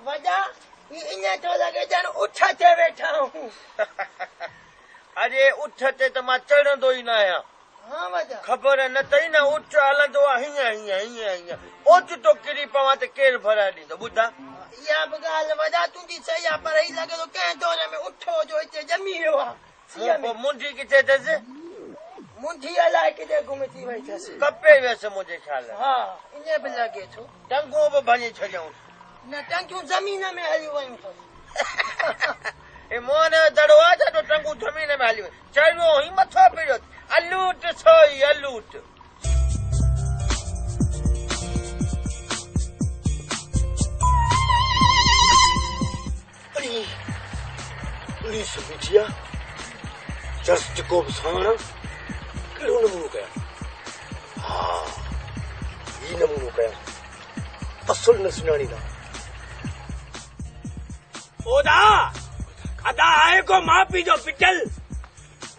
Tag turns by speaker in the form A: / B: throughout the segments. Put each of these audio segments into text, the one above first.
A: वजह इन्हें तो लगे जन उठते बैठा हूँ
B: अरे उठते तो मां चढ़ंदो ई न आहियां
A: हाँ वजह
B: ख़बर न तई न उठ हलंदो आहे हीअं उठ तो किरी पवां त केरु भराए ॾींदो ॿुधा
A: इहा बि ॻाल्हि वजह तुंहिंजी सही आहे पर ही लॻे थो कंहिं दौर में उठो जो हिते ॼमी वियो आहे
B: मुंडी किथे अथसि
A: मुंडी अलाए किथे गुम थी वई अथसि
B: कपे वियसि मुंहिंजे ख़्याल
A: हा ईअं बि लॻे थो
B: टंगूं बि भञी छॾियऊं
A: न टंकियूं ज़मीन में हली वयूं अथसि
B: मोहन जो दड़ो आहे त टंगूं ज़मीन में हली वयूं चढ़ियो ई मथो पियो अलूट सोई अलूट पुलिस बीठी आहे जस्ट को बि साण कहिड़ो नमूनो कया हा ही नमूनो कया असुल न सुञाणींदा
C: ओदा अदा आहे को माउ पीउ जो पिटल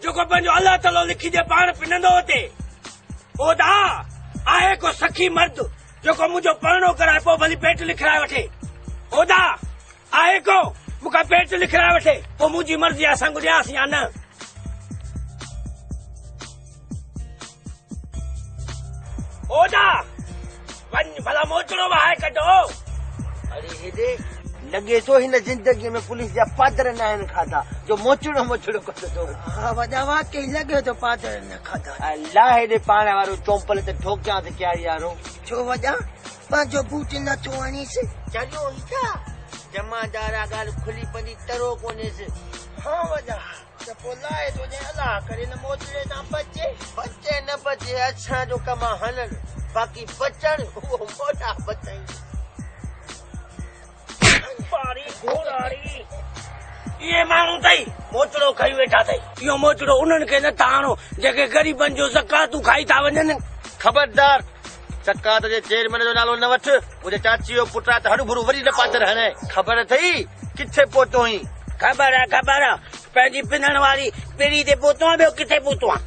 C: जेको पंहिंजो अलाह तालो लिखी दे पाण पिनंदो हुते ओदा आहे को सखी मर्द जेको मुंहिंजो परणो कराए पोइ भली पेट लिखाए वठे ओदा आहे को मूंखां पेट लिखाए वठे पोइ मुंहिंजी मर्ज़ी आहे संग ॾियांसि या न ओदा वञ भला मोचड़ो बाहि कढो
B: अरे हेॾे लॻे थो हिन ज़िंदगीअ में पुलिस जा पादर न आहिनि खाधा जो मोचड़ो कंदो
A: हा वजह वाकई लॻे थो पादर न खाधा
B: अलाह हेॾे पाण वारो चोंपल ते ठोकियां त क्या यारो
A: छो वजह पंहिंजो बूट नथो आणीसि
B: चलियो ई छा जमादार ॻाल्हि खुली पंहिंजी तरो कोन्हेसि
A: हाँ वजह त पोइ लाए थो ॾे अलाह करे न मोचड़े सां बचे
B: बचे न बचे असांजो कम आहे हलनि बाक़ी बचण उहो मोटा बचाई
C: इहे माण्हू अथई मोचड़ो खाई वेठा अथई इहो मोचड़ो उन्हनि खे नथा आणो जेके ग़रीबनि जो ज़कातूं खाई था वञनि
B: ख़बरदार ज़कात जे चेयरमैन जो नालो न वठ मुंहिंजे चाची जो पुटु आहे त हरू भरू वरी न पादर हणे ख़बर अथई किथे पहुतो आहीं
C: ख़बर आहे पंहिंजी पिनण वारी पीढ़ी ते पहुतो आहे ॿियो किथे पहुतो आहे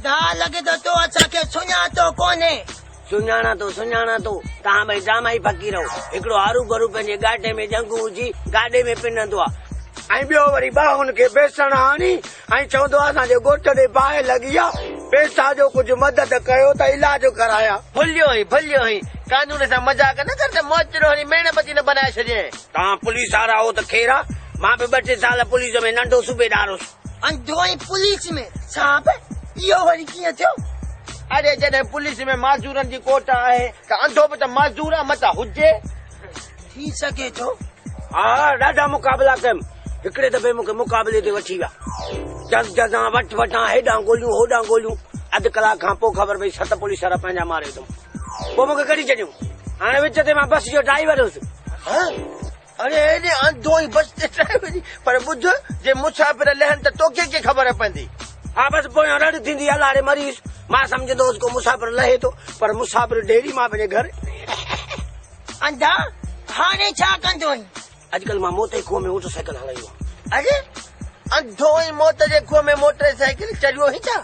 A: दा लॻे थो तो असांखे सुञातो कोन्हे
C: सुञाणा थो तव्हां भई ड्रामा ई फकी रहो हिकिड़ो हरू भरू पंहिंजे गाॾे में जंगू हुजी गाॾे में पिनंदो आहे ऐं ॿियो वरी बाहुनि खे बेसण हाणी ऐं चवंदो आहे असांजे ॻोठ ॾे बाहि लॻी आहे पैसा जो कुझु मदद कयो त इलाज कराया
B: भुलियो ई कानून सां मज़ाक न कर त मोचड़ो हणी मेणबती न बनाए छॾियईं
C: तव्हां पुलिस वारा हो त ख़ैर आहे मां बि 2-3 साल पुलिस में नंढो सूबेदार हुउसि
A: अंधो ऐं पुलिस में साहब इहो वरी कीअं थियो
B: अरे जॾहिं पुलिस में माज़ूरनि जी कोट आहे त अंधो बि त माज़ूर आहे मथां हुजे
A: थी सघे थो
C: हा ॾाढा मुक़ाबला कयमि हिकिड़े दफ़े मूंखे मुक़ाबले ते वठी विया जज़ां वटां हेॾां ॻोल्हियूं होॾां ॻोल्हियूं अधु कलाक खां पोइ ख़बर पई 7 पुलिस वारा पंहिंजा मारे अथऊं पोइ मूंखे कढी छॾियूं हाणे विच ते मां बस जो ड्राइवर हुयुसि
B: अरे हेॾे अंधो ई बस ते ड्राइवर पर ॿुध जे मुसाफ़िर लहनि त तोखे कीअं ख़बर पवंदी
C: हा बसि पोइ रड़ थींदी अलाड़े मरीज़ मां सम्झंदो हुउसि को मुसाफ़िर लहे थो पर मुसाफ़िर डेरी मां पंहिंजे घर
A: अंधा हाणे छा कंदो
C: अॼुकल्ह मां मौत जे खूह में मोटरसाइकिल हलाईंदो
B: अरे अंधो ई मौत जे खूह में मोटरसाइकिल चढ़ियो ई छा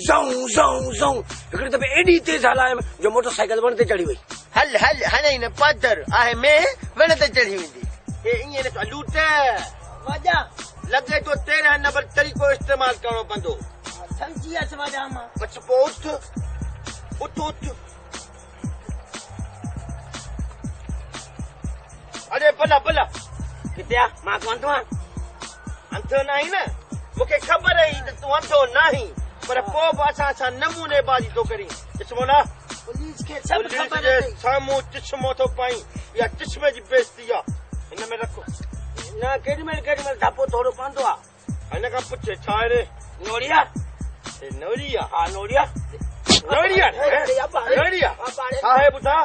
C: ज़ऊं हिकिड़े दफ़े एॾी तेज़ हलायमि जो मोटरसाइकिल वण ते चढ़ी वई
B: हल हाणे न पादर आहे में वण ते चढ़ी वेंदी ईअं न लूट
A: वजह
B: लॻे थो 13 नंबर तरीक़ो इस्तेमालु करणो पवंदो
A: समझी वियसि वजह मां
B: बस पोइ उठ अरे भला
C: किथे आहे मां अंधो आहियां
B: अंधो न आहीं न मूंखे ख़बर हुई त तूं अंधो न आहीं पर पोइ बि असां नमूने बाज़ी थो करीं चश्मो
A: पुलिस खे सभु ख़बर
B: जे साम्हूं चश्मो थो पाईं इहा चश्मे जी बेइज़ती आहे हिन में रखो
C: न केॾीमहिल धपो थोरो पवंदो आहे
B: हिन खां पुछे छा आहे रे
C: नोरिया
B: हा नोरिया आहे ॿुधा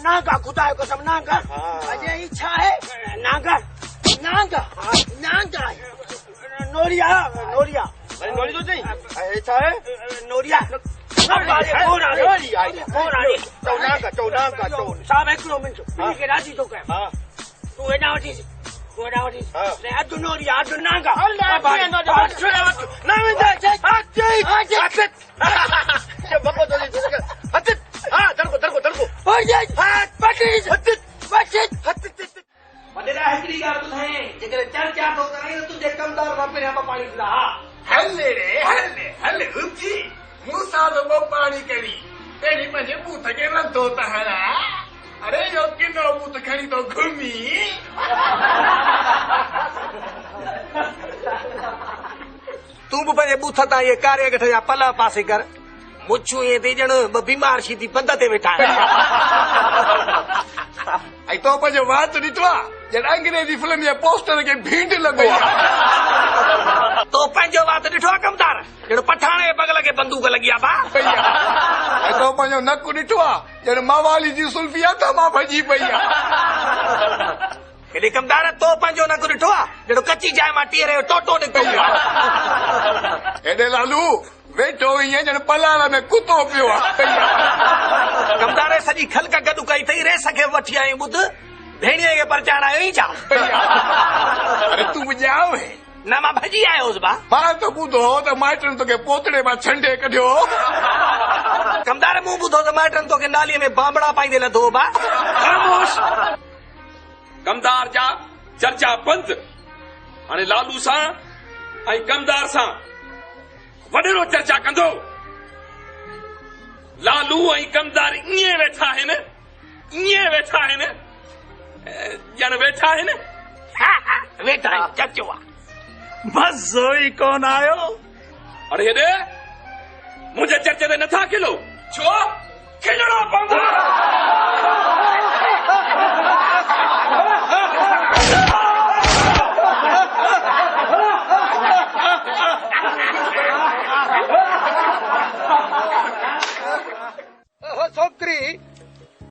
C: नागा खुदा जो कसम नागा
A: अजय ही छा है
C: नागा नोरिया
B: नोरी तो चई छा आहे
C: नोरिया साहब हिकिड़ो मिंट खे राज़ी थो कयां तूं हेॾां वठीसि अधु नोरिया अधु नागा
B: दड़को
C: ॿुधाए जेकॾहिं चर्चा थो कराई त तुंहिंजे कमदार खां पहिरियां मां पाणी पीला
D: हले रे हले हले रुची मूंसां तो पाणी करी पहिरीं पंहिंजे बूथ खे रंधो त हणा अरे यो किनो बूथ खणी तो घुमी
C: तूं बि पंहिंजे बूथ तां इहे कारे गठ जा पल पासे कर मुछूं ईअं थी ॼण ॿ बीमार शी थी पंध ते वेठा
D: ऐं तो पंहिंजो वात ॾिठो आहे ॼण अंग्रेजी फिल्म जे पोस्टर खे भींड लॻो आहे
C: तो पंहिंजो वात ॾिठो आहे कमदार ॼण पठाण जे बगल खे बंदूक लॻी आहे बा
D: ऐं तो पंहिंजो नक ॾिठो आहे ॼण मावाली जी सुल्फी आहे त मां भॼी पई आहे
C: हेॾे कमदार तो पंहिंजो नक ॾिठो आहे ॼण कची जाइ मां टीअर जो टोटो निकितो
D: हेॾे लालू वेठो ईअं ॼण पलाण में कुतो पियो आहे
C: कमदार सॼी खलक गॾु कई अथई रेस खे वठी आयूं ॿुध भेणीअ खे परचाइण आयो ई छा
D: अरे तूं बि ॼाओ है
C: न मां भॼी आयोसि बा
D: मां त ॿुधो त माइटनि तोखे पोतड़े मां छंडे कढियो
C: कमदार मूं ॿुधो त माइटनि तोखे नालीअ में बांबड़ा पाईंदे लधो बा ख़ामोश
E: कमदार जा चर्चा बंद हाणे लालू सां ऐं कमदार सां वॾेरो चर्चा कंदो लालू ऐं कमदार ईअं वेठा आहिनि ॼण वेठा आहिनि
C: वेठा चर्चो आहे मज़ो ई कोन आयो
E: अरे हेॾे मुंहिंजे चर्चे ते नथा खिलो छो खिलणो पवंदो